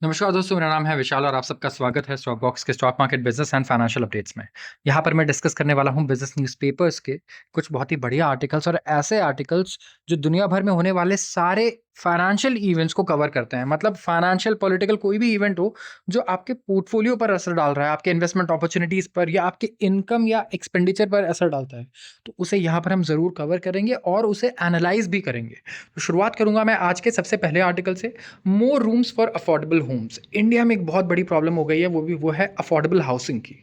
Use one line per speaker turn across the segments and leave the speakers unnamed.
नमस्कार दोस्तों, मेरा नाम है विशाल और आप सबका स्वागत है स्टॉक बॉक्स के stock market business and financial updates में। यहाँ पर मैं डिस्कस करने वाला हूँ बिजनेस न्यूज़पेपर्स के कुछ बहुत ही बढ़िया आर्टिकल्स और ऐसे आर्टिकल्स जो दुनिया भर में होने वाले सारे फाइनेंशियल इवेंट्स को कवर करते हैं। मतलब फाइनेंशियल पॉलिटिकल कोई भी इवेंट हो जो आपके पोर्टफोलियो पर असर डाल रहा है, आपके इन्वेस्टमेंट अपॉर्चुनिटीज़ पर या आपके इनकम या एक्सपेंडिचर पर असर डालता है, तो उसे यहाँ पर हम ज़रूर कवर करेंगे और उसे एनालाइज भी करेंगे। तो शुरुआत करूँगा मैं आज के सबसे पहले आर्टिकल से। More rooms for affordable homes. India में एक बहुत बड़ी प्रॉब्लम हो गई है, वो है अफोर्डेबल हाउसिंग की।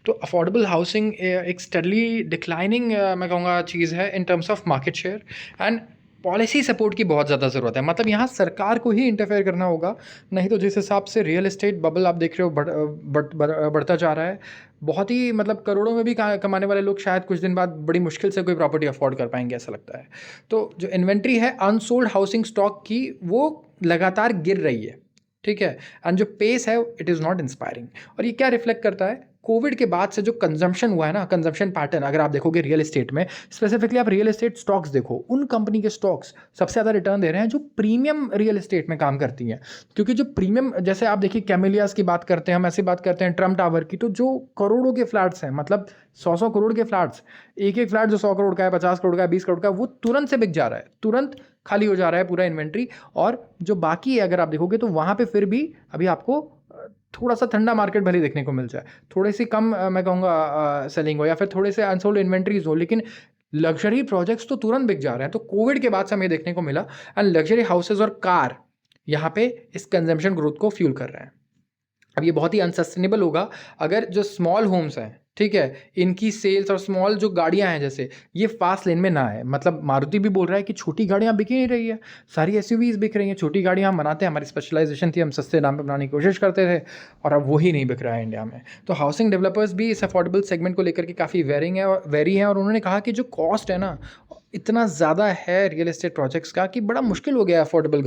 तो अफोर्डेबल हाउसिंग एक स्टडली डिक्लाइनिंग मैं कहूँगा चीज़ है in terms of market share and policy support की बहुत ज़्यादा ज़रूरत है। मतलब यहाँ सरकार को ही इंटरफेयर करना होगा, नहीं तो जिस हिसाब से रियल एस्टेट बबल आप देख रहे हो बढ़ता जा रहा है। बहुत ही मतलब करोड़ों में भी कमाने वाले लोग शायद कुछ दिन बाद बड़ी मुश्किल से कोई प्रॉपर्टी अफोर्ड कर पाएंगे, ऐसा लगता है। तो जो इन्वेंट्री है अनसोल्ड हाउसिंग स्टॉक की, वो लगातार गिर रही है, ठीक है। एंड जो पेस है इट इज़ नॉट इंस्पायरिंग। और ये क्या रिफ्लेक्ट करता है, कोविड के बाद से जो कंजम्पशन हुआ है ना, कंजम्पशन पैटर्न अगर आप देखोगे रियल एस्टेट में, स्पेसिफिकली आप रियल एस्टेट स्टॉक्स देखो, उन कंपनी के स्टॉक्स सबसे ज़्यादा रिटर्न दे रहे हैं जो प्रीमियम रियल एस्टेट में काम करती हैं। क्योंकि जो प्रीमियम, जैसे आप देखिए कैमेलियास की बात करते हैं, हम ऐसी बात करते हैं ट्रम्प टावर की, तो जो करोड़ों के फ्लैट्स हैं, मतलब 100 करोड़ के फ्लैट्स, एक एक फ्लैट जो 100 करोड़ का है, 50 करोड़ का है, 20 करोड़ का है, वो तुरंत से बिक जा रहा है, तुरंत खाली हो जा रहा है पूरा इन्वेंट्री। और जो बाकी है अगर आप देखोगे तो वहाँ पे फिर भी अभी आपको थोड़ा सा ठंडा मार्केट भले देखने को मिल जाए, थोड़ी सी कम मैं कहूँगा सेलिंग हो या फिर थोड़े से अनसोल्ड इन्वेंट्रीज हो, लेकिन लग्जरी प्रोजेक्ट्स तो तुरंत बिक जा रहे हैं। तो कोविड के बाद से हमें देखने को मिला एंड लग्जरी हाउसेज और कार यहाँ पे इस कंजम्पशन ग्रोथ को फ्यूल कर रहे हैं। अब ये बहुत ही अनसस्टेनेबल होगा अगर जो स्मॉल होम्स हैं, ठीक है, इनकी सेल्स और स्मॉल जो गाड़ियां हैं जैसे, ये फास्ट लेन में ना है। मतलब मारुति भी बोल रहा है कि छोटी गाड़ियां बिक ही नहीं रही है, सारी एसयूवीज बिक रही हैं। छोटी गाड़ियां हम बनाते हैं, हमारी स्पेशलाइजेशन थी, हम सस्ते दाम पे बनाने की कोशिश करते थे, और अब वही नहीं बिक रहा है इंडिया में। तो हाउसिंग डेवलपर्स भी इस अफोर्डेबल सेगमेंट को लेकर के काफ़ी वेरी हैं, और उन्होंने कहा कि जो कॉस्ट है ना, इतना ज़्यादा है रियल एस्टेट प्रोजेक्ट्स का कि बड़ा मुश्किल हो गया है अफोर्डेबल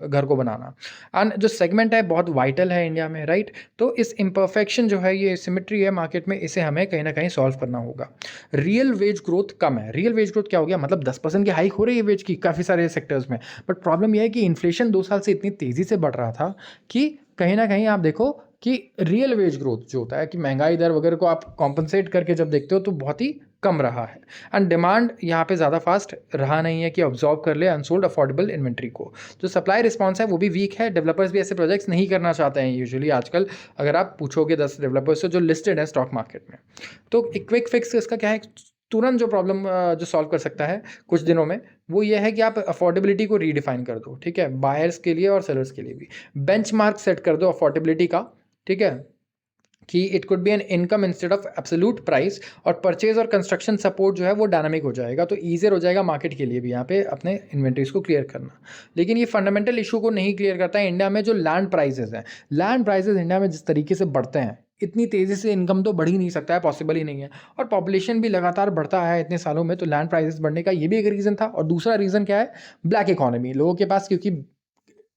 घर को बनाना। एंड जो सेगमेंट है बहुत वाइटल है इंडिया में, राइट। तो इस इम्परफेक्शन जो है, ये सिमेट्री है मार्केट में, इसे हमें कहीं ना कहीं सॉल्व करना होगा। रियल वेज ग्रोथ कम है। रियल वेज ग्रोथ क्या हो गया, मतलब 10% की हाइक हो रही है वेज की काफ़ी सारे सेक्टर्स में, बट प्रॉब्लम यह है कि इन्फ्लेशन 2 साल से इतनी तेज़ी से बढ़ रहा था कि कहीं ना कहीं आप देखो कि रियल वेज ग्रोथ जो होता है कि महंगाई दर वगैरह को आप कॉम्पनसेट करके जब देखते हो तो बहुत ही कम रहा है। एंड डिमांड यहाँ पे ज़्यादा फास्ट रहा नहीं है कि ऑब्जॉर्व कर ले अनसोल्ड अफोर्डेबल इन्वेंट्री को। जो सप्लाई रिस्पॉन्स है वो भी वीक है। डेवलपर्स भी ऐसे प्रोजेक्ट्स नहीं करना चाहते हैं यूजुअली आजकल। अगर आप पूछोगे 10 डेवलपर्स से जो लिस्टेड है स्टॉक मार्केट में, तो एक क्विक फिक्स इसका क्या है, तुरंत जो प्रॉब्लम जो सॉल्व कर सकता है कुछ दिनों में, वो ये है कि आप अफोर्डेबिलिटी को रीडिफाइन कर दो, ठीक है, बायर्स के लिए और सेलर्स के लिए भी। बेंचमार्क सेट कर दो अफोर्डेबिलिटी का, ठीक है, कि it could be an income instead of absolute price. और परचेज और कंस्ट्रक्शन सपोर्ट जो है वो डायनामिक हो जाएगा, तो ईजियर हो जाएगा मार्केट के लिए भी यहाँ पे अपने इन्वेंट्रीज को क्लियर करना। लेकिन ये फंडामेंटल इशू को नहीं क्लियर करता है इंडिया में जो लैंड प्राइजेस हैं। लैंड प्राइजेस इंडिया में जिस तरीके से बढ़ते हैं, इतनी तेज़ी से इनकम तो बढ़ ही नहीं सकता है, पॉसिबल ही नहीं है। और पॉपुलेशन भी लगातार बढ़ता है इतने सालों में, तो लैंड प्राइजेस बढ़ने का ये भी एक रीज़न था। और दूसरा रीज़न क्या है, ब्लैक इकोनॉमी। लोगों के पास क्योंकि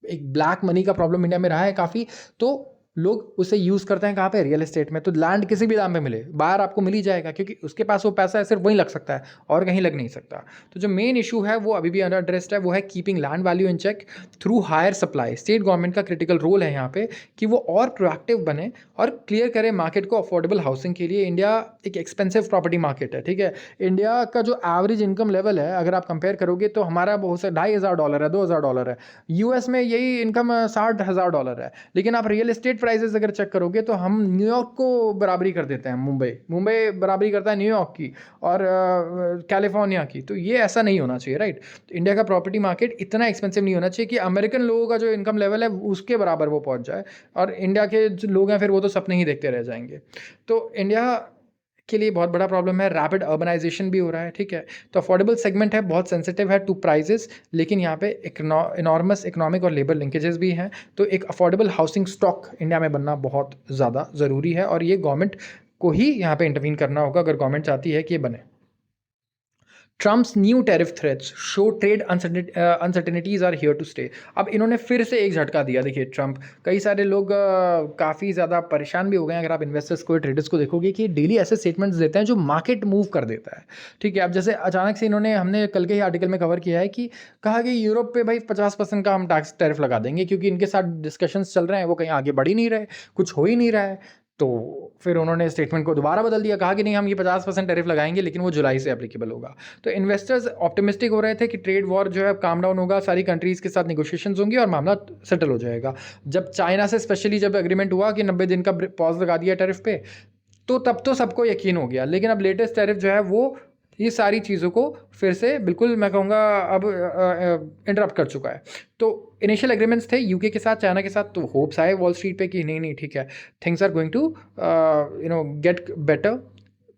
एक ब्लैक मनी का प्रॉब्लम इंडिया में रहा है काफ़ी, तो लोग उसे यूज़ करते हैं कहाँ पे, रियल एस्टेट में। तो लैंड किसी भी दाम पे मिले, बाहर आपको मिल ही जाएगा, क्योंकि उसके पास वो पैसा है, सिर्फ वहीं लग सकता है और कहीं लग नहीं सकता। तो जो मेन इशू है वो अभी भी अंडर एड्रेस्ड है, वो है keeping land value in check through higher supply. State government का क्रिटिकल रोल है यहाँ पे कि वो और प्रोएक्टिव बने और क्लियर करे मार्केट को अफोर्डेबल हाउसिंग के लिए। इंडिया एक एक्सपेंसिव प्रॉपर्टी मार्केट है, ठीक है। इंडिया का जो एवरेज इनकम लेवल है अगर आप कंपेयर करोगे तो हमारा बहुत से $2,500 है, $2,000 है। यूएस में यही इनकम $60,000 है। लेकिन आप रियल एस्टेट प्राइसेस अगर चेक करोगे तो हम न्यूयॉर्क को बराबरी कर देते हैं, मुंबई बराबरी करता है न्यूयॉर्क की और कैलिफोर्निया की। तो ये ऐसा नहीं होना चाहिए, राइट। तो इंडिया का प्रॉपर्टी मार्केट इतना एक्सपेंसिव नहीं होना चाहिए कि अमेरिकन लोगों का जो इनकम लेवल है उसके बराबर वो पहुंच जाए, और इंडिया के जो लोग हैं फिर वो तो सपने ही देखते रह जाएंगे। तो इंडिया के लिए बहुत बड़ा प्रॉब्लम है, रैपिड अर्बनाइजेशन भी हो रहा है, ठीक है। तो अफोर्डेबल सेगमेंट है, बहुत सेंसिटिव है टू प्राइजेस, लेकिन यहाँ पे इनॉर्मस इकोनॉमिक और लेबर लिंकेजेस भी हैं। तो एक अफोर्डेबल हाउसिंग स्टॉक इंडिया में बनना बहुत ज़्यादा ज़रूरी है, और ये गवर्नमेंट को ही यहाँ पे इंटरवीन करना होगा अगर गवर्नमेंट चाहती है कि ये बने। Trump's new tariff threats show trade uncertainties are here to stay. अब इन्होंने फिर से एक झटका दिया। देखिए ट्रम्प, कई सारे लोग काफ़ी ज़्यादा परेशान भी हो गए हैं। अगर आप इन्वेस्टर्स को, ट्रेडर्स को देखोगे कि डेली ऐसे स्टेटमेंट्स देते हैं जो मार्केट मूव कर देता है। ठीक है, अब जैसे अचानक से इन्होंने, हमने कल के ही आर्टिकल में कवर किया है कि कहा कि यूरोप पे भाई 50% का हम टैरिफ लगा देंगे, क्योंकि इनके साथ डिस्कशंस चल रहे हैं, वो कहीं आगे बढ़ ही नहीं रहे, कुछ हो ही नहीं रहा है। तो फिर उन्होंने स्टेटमेंट को दोबारा बदल दिया, कहा कि नहीं हम ये 50% टैरिफ लगाएंगे, लेकिन वो जुलाई से एप्लीकेबल होगा। तो इन्वेस्टर्स ऑप्टिमिस्टिक हो रहे थे कि ट्रेड वॉर जो है काम डाउन होगा, सारी कंट्रीज़ के साथ निगोशिएशंस होंगी और मामला सेटल हो जाएगा। जब चाइना से स्पेशली जब एग्रीमेंट हुआ कि 90 दिन का पॉज लगा दिया टैरिफ पे, तो तब तो सबको यकीन हो गया। लेकिन अब लेटेस्ट टैरिफ जो है वो ये सारी चीज़ों को फिर से बिल्कुल मैं कहूँगा अब इंटरप्ट कर चुका है। तो इनिशियल एग्रीमेंट्स थे यूके के साथ, चाइना के साथ, तो होप्स आए वॉल स्ट्रीट पे कि नहीं नहीं ठीक है, things are going to get better,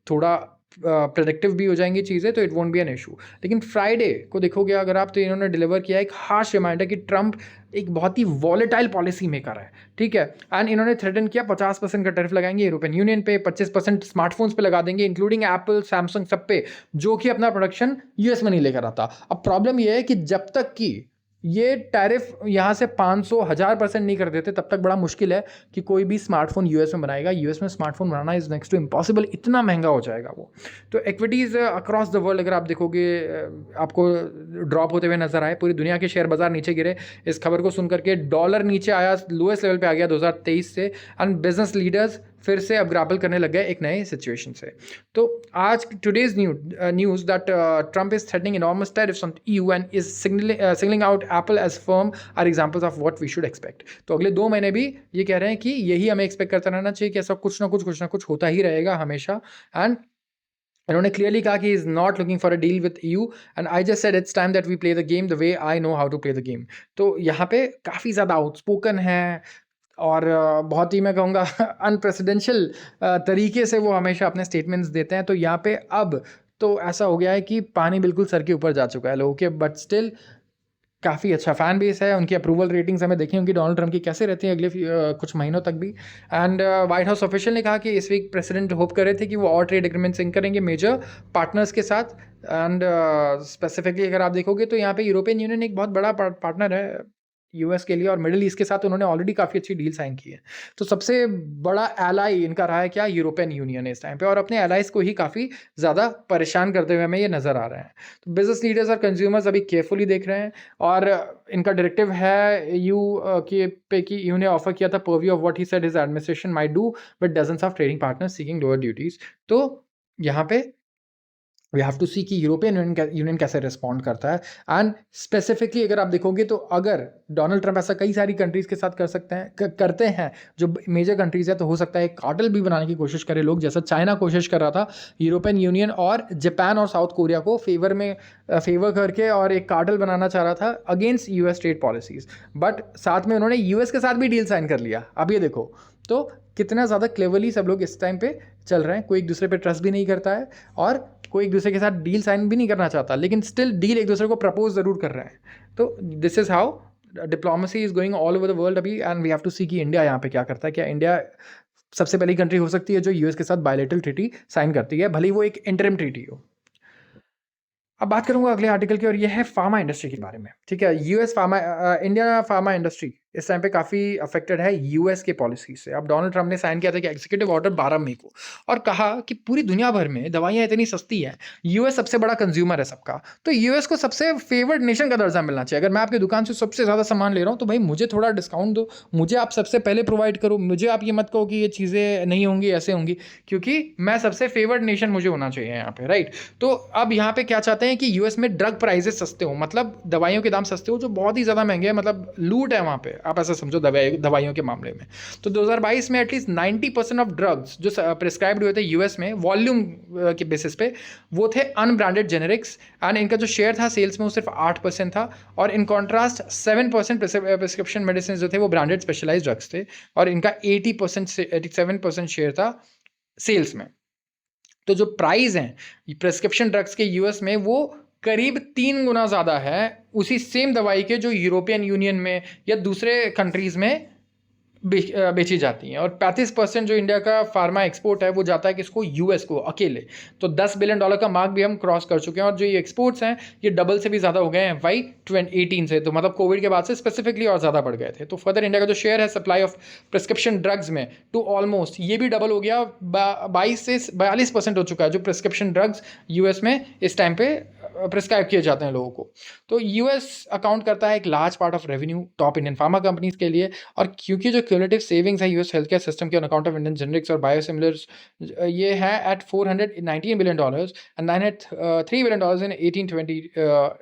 थोड़ा प्रेडिक्टिव भी हो जाएंगी चीज़ें, तो it won't be an issue. लेकिन फ्राइडे को देखोगे अगर आप, तो इन्होंने डिलीवर किया एक हार्श रिमाइंडर कि ट्रम्प एक बहुत ही वॉलेटाइल पॉलिसी मेकर है। ठीक है, एंड इन्होंने थ्रेटन किया 50% का टैरिफ लगाएंगे यूरोपियन यूनियन पे, 25% स्मार्टफोन्स पे लगा देंगे, इंक्लूडिंग एप्पल, सैमसंग, सब पे, जो कि अपना प्रोडक्शन यूएस में नहीं लेकर आता। अब प्रॉब्लम यह है कि जब तक कि ये टैरिफ यहाँ से 500 1000% नहीं कर देते, तब तक बड़ा मुश्किल है कि कोई भी स्मार्टफोन यूएस में बनाएगा। यूएस में स्मार्टफोन बनाना इज़ नेक्स्ट टू इम्पॉसिबल, इतना महंगा हो जाएगा वो। तो इक्विटीज़ अक्रॉस द वर्ल्ड अगर आप देखोगे, आपको ड्रॉप होते हुए नजर आए, पूरी दुनिया के शेयर बाजार नीचे गिरे। इस खबर को सुनकर के डॉलर नीचे आया, लोएस्ट लेवल पे आ गया 2023 से, एंड बिजनेस लीडर्स फिर से अब ग्रैपल करने लग गए एक नए सिचुएशन से। तो आज today's news that Trump is threatening enormous tariffs on EU and is singling out Apple as firm are examples of what we should expect. तो अगले 2 महीने भी ये कह रहे हैं कि यही हमें एक्सपेक्ट करता रहना चाहिए कि ऐसा कुछ ना कुछ होता ही रहेगा हमेशा। एंड इन्होंने क्लियरली कहा कि is not looking for a deal with EU, and I just said it's time that we play the game the way I know how to play the game. तो यहाँ पे काफ़ी ज़्यादा आउटस्पोकन है और बहुत ही मैं कहूँगा अनप्रेसिडेंशियल तरीके से वो हमेशा अपने स्टेटमेंट्स देते हैं। तो यहाँ पे अब तो ऐसा हो गया है कि पानी बिल्कुल सर के ऊपर जा चुका है लोगों के, बट स्टिल काफ़ी अच्छा फ़ैन बेस है। उनकी अप्रूवल रेटिंग्स हमें देखी होंगी डोनाल्ड ट्रम्प की कैसे रहती हैं अगले कुछ महीनों तक भी। एंड वाइट हाउस ऑफिशियल ने कहा कि इस वीक प्रेसिडेंट होप कर रहे थे कि वो और ट्रेड एग्रीमेंट सिंक करेंगे मेजर पार्टनर्स के साथ। एंड स्पेसिफिकली अगर आप देखोगे तो यहाँ पे यूरोपियन यूनियन एक बहुत बड़ा पार्टनर है यूएस के लिए, और मिडिल ईस्ट के साथ उन्होंने ऑलरेडी काफ़ी अच्छी डील साइन की है। तो सबसे बड़ा एलाई इनका रहा है क्या, यूरोपियन यूनियन है इस टाइम पे, और अपने एलाइज को ही काफ़ी ज़्यादा परेशान करते हुए हमें ये नज़र आ रहे हैं। तो बिजनेस लीडर्स और कंज्यूमर्स अभी केयरफुली देख रहे हैं, और इनका डायरेक्टिव है यू के पे कि यू ने ऑफर किया था purview of what he said his administration might do with dozens of trading partners seeking lower duties. तो यहाँ पे वी हैव टू सी कि यूरोपियन यूनियन कैसे रिस्पॉन्ड करता है। एंड स्पेसिफिकली अगर आप देखोगे तो अगर डोनाल्ड ट्रंप ऐसा कई सारी कंट्रीज़ के साथ कर सकते हैं करते हैं जो मेजर कंट्रीज़ है, तो हो सकता है एक कार्टेल भी बनाने की कोशिश करे लोग, जैसा चाइना कोशिश कर रहा था यूरोपियन यूनियन और जापान और साउथ कोरिया को फेवर करके, और एक कार्टेल बनाना चाह रहा था against US trade policies. But साथ में उन्होंने यूएस के साथ भी डील साइन कर लिया। अब ये देखो तो कितना ज़्यादा क्लेवरली सब लोग इस टाइम पे चल रहे हैं। कोई एक दूसरे पे ट्रस्ट भी नहीं करता है और कोई एक दूसरे के साथ डील साइन भी नहीं करना चाहता, लेकिन स्टिल डील एक दूसरे को प्रपोज ज़रूर कर रहे हैं। तो this is how diplomacy is going all over the world अभी, एंड वी हैव टू सी कि इंडिया यहाँ पे क्या करता है। क्या इंडिया सबसे पहली कंट्री हो सकती है जो यूएस के साथ बायलैटरल ट्रीटी साइन करती है, भले ही वो एक इंटरिम ट्रीटी हो। अब बात करूंगा अगले आर्टिकल की, और यह है फार्मा इंडस्ट्री के बारे में। ठीक है, इंडिया फार्मा इंडस्ट्री इस टाइम पे काफ़ी अफेक्टेड है यूएस के पॉलिसी से। अब डोनाल्ड ट्रंप ने साइन किया था कि एग्जीक्यूटिव ऑर्डर 12 मई को, और कहा कि पूरी दुनिया भर में दवाइयाँ इतनी सस्ती हैं, यूएस सबसे बड़ा कंज्यूमर है सबका, तो यूएस को सबसे फेवर्ड नेशन का दर्जा मिलना चाहिए। अगर मैं आपकी दुकान से सबसे ज़्यादा सामान ले रहा हूँ तो भाई मुझे थोड़ा डिस्काउंट दो, मुझे आप सबसे पहले प्रोवाइड करो, मुझे आप ये मत कहो कि ये चीज़ें नहीं होंगी, ऐसे होंगी, क्योंकि मैं सबसे फेवर्ड नेशन मुझे होना चाहिए यहाँ पे, राइट। तो अब यहाँ पे क्या चाहते हैं कि यूएस में ड्रग प्राइजेस सस्ते हो, मतलब दवाइयों के दाम सस्ते हो जो बहुत ही ज़्यादा महंगे हैं, मतलब लूट है वहाँ पे, आप ऐसा समझो दवाइयों के मामले में। तो 2022 में एटलीस्ट 90% ऑफ ड्रग्स जो प्रिस्क्राइब्ड हुए थे यूएस में वॉल्यूम के बेसिस पे, वो थे अनब्रांडेड जेनेरिक्स, एंड इनका जो शेयर था सेल्स में वो सिर्फ 8% था। और इन कॉन्ट्रास्ट 7% प्रिस्क्रिप्शन मेडिसिन जो थे वो ब्रांडेड स्पेशलाइज्ड ड्रग्स थे, और इनका 87% शेयर था सेल्स में। तो जो प्राइस हैं प्रिस्क्रिप्शन ड्रग्स के यूएस में वो करीब 3 गुना ज़्यादा है उसी सेम दवाई के जो यूरोपियन यूनियन में या दूसरे कंट्रीज़ में बेची जाती हैं, और 35% जो इंडिया का फार्मा एक्सपोर्ट है वो जाता है किसको, यूएस को अकेले। तो $10 बिलियन का मार्क भी हम क्रॉस कर चुके हैं, और जो ये एक्सपोर्ट्स हैं ये डबल से भी ज़्यादा हो गए हैं वाई 2018 से, तो मतलब कोविड के बाद से स्पेसिफिकली और ज़्यादा बढ़ गए थे। तो फर्दर इंडिया का जो शेयर है सप्लाई ऑफ प्रिस्क्रिप्शन ड्रग्स में टू ऑलमोस्ट, ये भी डबल हो गया, 22 से 42% हो चुका है जो प्रिस्क्रिप्शन ड्रग्स यूएस में इस टाइम पे प्रिस्क्राइब किए जाते हैं लोगों को। तो यूएस अकाउंट करता है एक large part of revenue top Indian pharma companies के लिए, और क्योंकि जो क्यूमुलेटिव सेविंग्स है यूएस हेल्थ केयर सिस्टम के on account of Indian generics और बायोसिमिलर्स, ये है at $419 billion and 903 billion in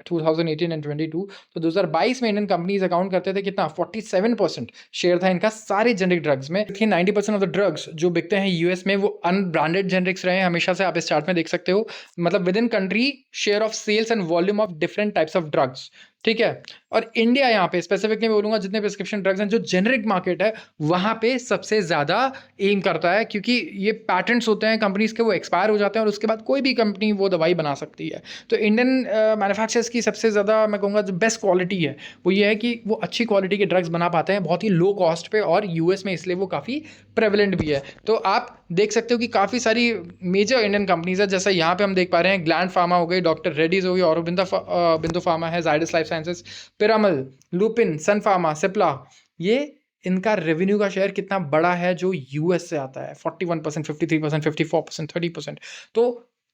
2018 and 22। तो 2022 में इंडियन कंपनीज अकाउंट करते थे कितना, 47% शेयर था इनका सारे जेनरिक ड्रग्स में। 90% ऑफ द ड्रग्स जो बिकते हैं यूएस में वो अनब्रांडेड जेनरिक्स रहे हैं हमेशा से, आप इस चार्ट में देख सकते हो। मतलब within country share of sales and volume of different types of drugs, ठीक है। और इंडिया यहाँ पे स्पेसिफिकली मैं बोलूंगा जितने प्रिस्क्रिप्शन ड्रग्स हैं जो जेनरिक मार्केट है वहाँ पे सबसे ज़्यादा एम करता है, क्योंकि ये पैटेंट्स होते हैं कंपनीज के, वो एक्सपायर हो जाते हैं और उसके बाद कोई भी कंपनी वो दवाई बना सकती है। तो इंडियन मैन्युफैक्चरर्स की सबसे ज़्यादा मैं कहूँगा जो बेस्ट क्वालिटी है वो ये है कि वो अच्छी क्वालिटी के ड्रग्स बना पाते हैं बहुत ही लो कॉस्ट पे, और यूएस में इसलिए वो काफ़ी प्रेवलेंट भी है। तो आप देख सकते हो कि काफ़ी सारी मेजर इंडियन कंपनीज है, जैसे यहाँ पे हम देख पा रहे हैं ग्लैंड फार्मा हो गई, डॉक्टर रेड्डीज हो गई, बिंदु फार्मा है, Zydus life sciences, Piramal, Lupin, Sun pharma, Cipla. ये इनका रेवेन्यू का शेयर कितना बड़ा है जो यूएस से आता है, 41%, 53%, 54%, 30%। तो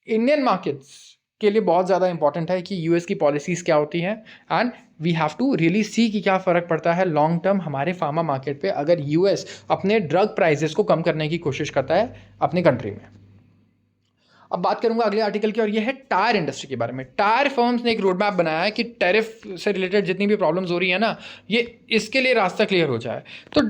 इंडियन मार्केट्स के लिए बहुत ज़्यादा इंपॉर्टेंट है कि यूएस की पॉलिसीज़ क्या होती हैं, and we have to really see कि क्या फ़र्क पड़ता है लॉन्ग टर्म हमारे फार्मा मार्केट पे अगर यूएस अपने ड्रग प्राइसेस को कम करने की कोशिश करता है अपने कंट्री में। अब बात करूंगा अगले आर्टिकल की, और ये है टायर इंडस्ट्री के बारे में। टायर फर्म्स ने एक रोड मैप बनाया है कि टैरिफ से रिलेटेड जितनी भी प्रॉब्लम्स हो रही है ना, ये इसके लिए रास्ता क्लियर हो जाए। तो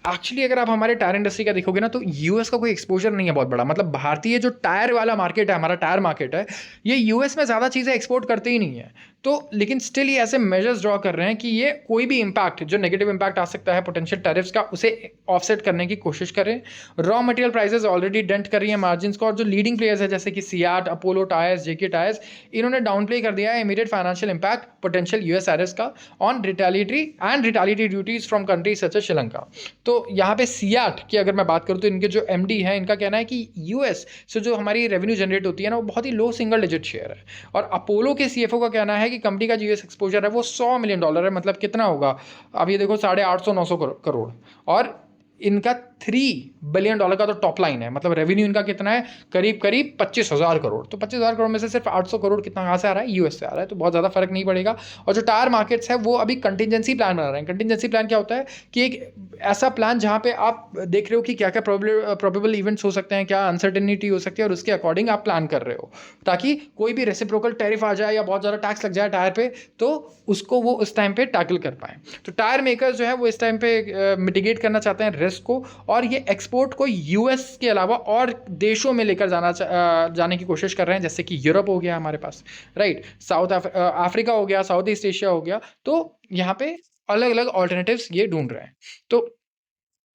एक्चुअली अगर आप हमारे टायर इंडस्ट्री का देखोगे ना तो यूएस का कोई एक्सपोजर नहीं है बहुत बड़ा। मतलब भारतीय जो टायर वाला मार्केट है, हमारा टायर मार्केट है, ये यूएस में ज़्यादा चीज़ें एक्सपोर्ट करते ही नहीं है। तो लेकिन स्टिल ये ऐसे मेजर्स ड्रॉ कर रहे हैं कि ये कोई भी इम्पैक्ट जो नेगेटिव इम्पैक्ट आ सकता है पोटेंशियल टैरिफ्स का, उसे ऑफसेट करने की कोशिश करें। Raw material prices already dent कर रही है मार्जिन को, और जो लीडिंग प्लेयर्स है जैसे कि Ceat, Apollo tyres, JK tyres, इन्होंने डाउन प्ले कर दिया है immediate financial impact potential US tariffs का on retaliatory duties from countries such as Sri Lanka. तो यहाँ पे सियाट की अगर मैं बात करूँ तो इनके जो एमडी है, इनका कहना है कि यूएस से जो हमारी रेवेन्यू जनरेट होती है ना वो बहुत ही लो सिंगल डिजिट शेयर है। और अपोलो के सीएफओ का कहना है कि कंपनी का जो यूएस एक्सपोजर है वो $100 मिलियन है। मतलब कितना होगा, अब ये देखो 850-900 करोड़, और इनका $3 बिलियन का तो टॉप लाइन है। मतलब रेवेन्यू इनका कितना है, करीब करीब 25,000 करोड़। तो 25,000 करोड़ में से सिर्फ 800 करोड़ कितना कहाँ से आ रहा है, यूएस से आ रहा है। तो बहुत ज़्यादा फर्क नहीं पड़ेगा। और जो टायर मार्केट्स है वो अभी कंटिजेंसी प्लान बना रहे हैं। कंटिजेंसी प्लान क्या होता है कि एक ऐसा प्लान जहाँ पे आप देख रहे हो कि क्या क्या प्रोबेबल इवेंट्स हो सकते हैं, क्या अनसर्टेनिटी हो सकती है, और उसके अकॉर्डिंग आप प्लान कर रहे हो ताकि कोई भी रेसिप्रोकल टैरिफ आ जाए या बहुत ज़्यादा टैक्स लग जाए टायर पे तो उसको वो उस टाइम पे टैकल कर पाएँ। तो टायर मेकर्स जो है वो इस टाइम पे मिटिगेट करना चाहते हैं रिस्क को, और ये एक्सपोर्ट को यूएस के अलावा और देशों में लेकर जाने की कोशिश कर रहे हैं, जैसे कि यूरोप हो गया हमारे पास, राइट, साउथ अफ्रीका हो गया, साउथ ईस्ट एशिया हो गया। तो यहाँ पे अलग अलग ऑल्टरनेटिव्स ये ढूंढ रहे हैं। तो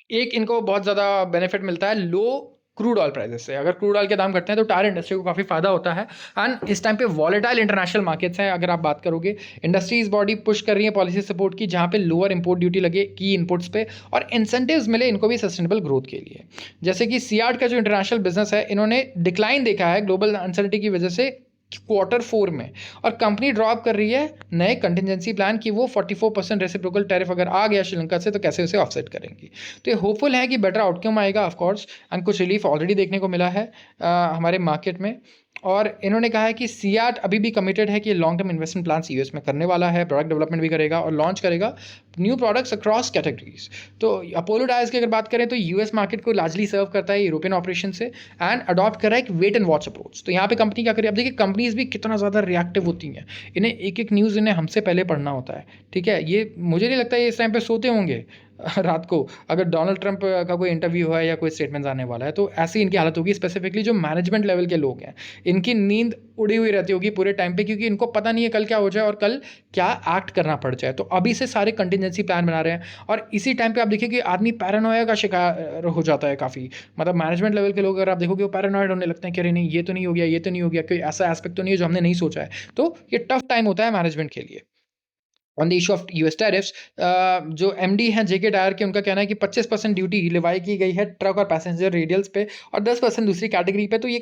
एक इनको बहुत ज़्यादा बेनिफिट मिलता है लो क्रूड ऑयल प्राइसेस से। अगर क्रूड ऑयल के दाम घटते हैं तो टायर इंडस्ट्री को काफ़ी फायदा होता है। एंड इस टाइम पे वॉलेटाइल इंटरनेशनल मार्केट्स हैं। अगर आप बात करोगे, इंडस्ट्रीज बॉडी पुश कर रही है पॉलिसी सपोर्ट की, जहाँ पे लोअर इंपोर्ट ड्यूटी लगे की इनपुट्स पे, और इंसेंटिव्स मिले इनको भी सस्टेनेबल ग्रोथ के लिए। जैसे कि सियाट का जो इंटरनेशनल बिजनेस है, इन्होंने डिक्लाइन देखा है ग्लोबल अनसर्टेनिटी की वजह से Q4 में, और कंपनी ड्रॉप कर रही है नए कंटिजेंसी प्लान कि वो 44% रेसिप्रोकल टैरिफ अगर आ गया श्रीलंका से तो कैसे उसे ऑफसेट करेंगी। तो ये होपफुल है कि बेटर आउटकम आएगा ऑफ कोर्स, एंड कुछ रिलीफ ऑलरेडी देखने को मिला है हमारे मार्केट में। और इन्होंने कहा है कि सियाट अभी भी कमिटेड है कि long term investment plan US में करने वाला है, प्रोडक्ट डेवलपमेंट भी करेगा और लॉन्च करेगा न्यू प्रोडक्ट्स अक्रॉस कैटेगरीज। तो अपोलो टायर्स की अगर बात करें तो यूएस मार्केट को लार्जली सर्व करता है यूरोपियन ऑपरेशन से, एंड अडॉप्ट कर रहा है एक वेट एंड वॉच अप्रोच। तो यहाँ पे कंपनी क्या करी, अब देखिए कंपनीज भी कितना ज़्यादा रिएक्टिव होती हैं, इन्हें एक एक न्यूज़ इन्हें हमसे पहले पढ़ना होता है, ठीक है। ये मुझे नहीं लगता ये इस टाइम पे सोते होंगे रात को, अगर डोनाल्ड ट्रंप का कोई इंटरव्यू है या कोई स्टेटमेंट आने वाला है तो ऐसी इनकी हालत होगी। स्पेसिफिकली जो मैनेजमेंट लेवल के लोग हैं, इनकी नींद उड़ी हुई रहती होगी पूरे टाइम पे, क्योंकि इनको पता नहीं है कल क्या हो जाए और कल क्या एक्ट करना पड़ जाए। तो अभी से सारे कंटिजेंसी प्लान बना रहे हैं, और इसी टाइम पे आप देखिए कि आदमी पैरानोया का शिकार हो जाता है काफ़ी। मतलब मैनेजमेंट लेवल के लोग अगर आप देखोगे वो पैरानॉइड होने लगते हैं कि अरे नहीं ये तो नहीं हो गया, ये तो नहीं हो गया, कोई ऐसा एस्पेक्ट तो नहीं है जो हमने नहीं सोचा है। तो ये टफ टाइम होता है मैनेजमेंट के लिए। On the issue of US tariffs, जो एमडी हैं जेके टायर के, उनका कहना है कि 25% ड्यूटी लिवाई की गई है ट्रक और पैसेंजर रेडियल्स पे और 10% दूसरी कैटेगरी पे। तो ये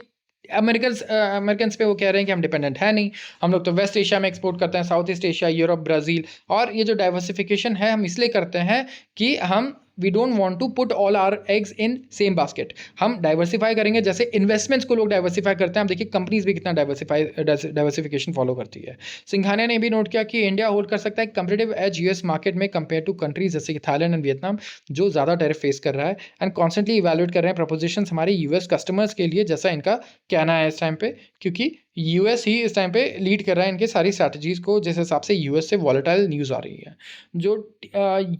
अमेरिकन पे वो कह रहे हैं कि हम डिपेंडेंट है नहीं, हम लोग तो वेस्ट एशिया में एक्सपोर्ट करते हैं, south east Asia, Europe, Brazil. और ये जो डाइवर्सिफिकेशन है हम इसलिए करते हैं कि हम we don't want to put all our eggs in same basket. हम डाइवर्सिफाई करेंगे, जैसे इन्वेस्टमेंट्स को लोग डाइवर्सिफाई करते हैं, हम देखिए कंपनीज भी कितना डाइवर्सिफिकेशन फॉलो करती है। सिंघानिया ने भी नोट किया कि इंडिया होल्ड कर सकता है कंपेटिटिव एज यूएस मार्केट में कंपेयर टू कंट्रीज जैसे कि थाईलैंड एंड वियतनाम, जो ज़्यादा टैरिफ फेस कर रहा है, एंड कॉन्स्टेंटली इवैल्यूएट कर रहे हैं प्रपोजिशंस हमारे यूएस कस्टमर्स के लिए, जैसा इनका कहना है इस टाइम पे, क्योंकि यूएस ही इस टाइम पे लीड कर रहा है इनके सारी स्ट्रैटेजीज को, जिस हिसाब से यूएस से वॉलेटाइल न्यूज़ आ रही है। जो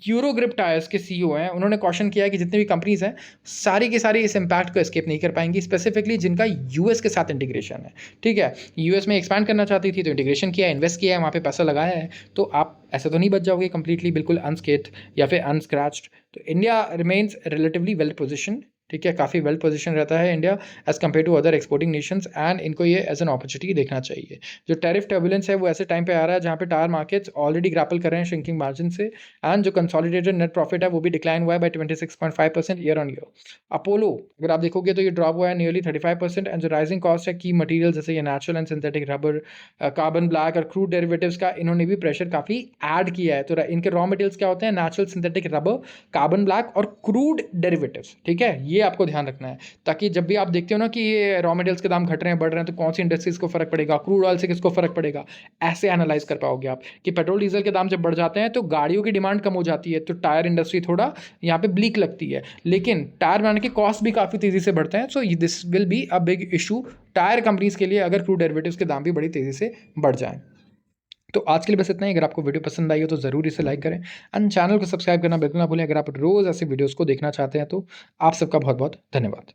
यूरो ग्रिप टायर्स के सीईओ हैं, उन्होंने क्वेश्चन किया है कि जितनी भी कंपनीज हैं सारी की सारी इस इम्पैक्ट को एस्केप नहीं कर पाएंगी, स्पेसिफिकली जिनका यूएस के साथ इंटीग्रेशन है। ठीक है, यूएस में एक्सपैंड करना चाहती थी तो इंटीग्रेशन किया, इन्वेस्ट किया है, वहाँ पे पैसा लगाया है, तो आप ऐसे तो नहीं बच जाओगे कंप्लीटली बिल्कुल अनस्केथ या फिर अनस्क्रैच्ड। तो India remains relatively well position. ठीक है, काफ़ी वेल पोजीशन रहता है India as compare to other exporting nations, and इनको ये एज एन अपॉर्चुनिटी देखना चाहिए। जो टैरिफ टर्बुलेंस है वो ऐसे टाइम पे आ रहा है जहाँ पे टायर मार्केट्स ऑलरेडी ग्रैपल कर रहे हैं श्रिंकिंग मार्जिन से, एंड जो कंसोलिडेटेड नेट प्रॉफिट है वो भी डिक्लाइन हुआ है by 26.5% year on year. Apollo अगर आप देखोगे तो ये ड्रॉप हुआ है नियरली 35%, एंड जो राइजिंग कॉस्ट है की मटीरियल जैसे ये natural and synthetic rubber, carbon black और क्रूड डेरिवेटिव्स का, इन्होंने भी प्रेशर काफ़ी ऐड किया है। तो इनके रॉ मटेरियल्स क्या होते हैं? Natural synthetic rubber, carbon black और क्रूड डेरिवेटिव्स। ठीक है, ये आपको ध्यान रखना है, ताकि जब भी आप देखते हो ना कि ये रॉ मटेरियल्स के दाम घट रहे हैं, बढ़ रहे हैं, तो कौन सी इंडस्ट्रीज को फर्क पड़ेगा, क्रूड ऑयल से किसको फर्क पड़ेगा, ऐसे एनालाइज कर पाओगे आप। कि पेट्रोल डीजल के दाम जब बढ़ जाते हैं तो गाड़ियों की डिमांड कम हो जाती है, तो टायर इंडस्ट्री थोड़ा यहाँ पे ब्लीक लगती है, लेकिन टायर बनाने के कॉस्ट भी काफ़ी तेज़ी से बढ़ते हैं। So this will be a big issue tyre companies के लिए अगर क्रूड डेरिवेटिव्स के दाम भी बड़ी तेज़ी से बढ़ जाएं। तो आज के लिए बस इतना ही। अगर आपको वीडियो पसंद आई हो तो ज़रूर इसे लाइक करें, एंड चैनल को सब्सक्राइब करना बिल्कुल ना भूलें। अगर आप रोज़ ऐसे वीडियोस को देखना चाहते हैं तो आप सबका बहुत बहुत धन्यवाद।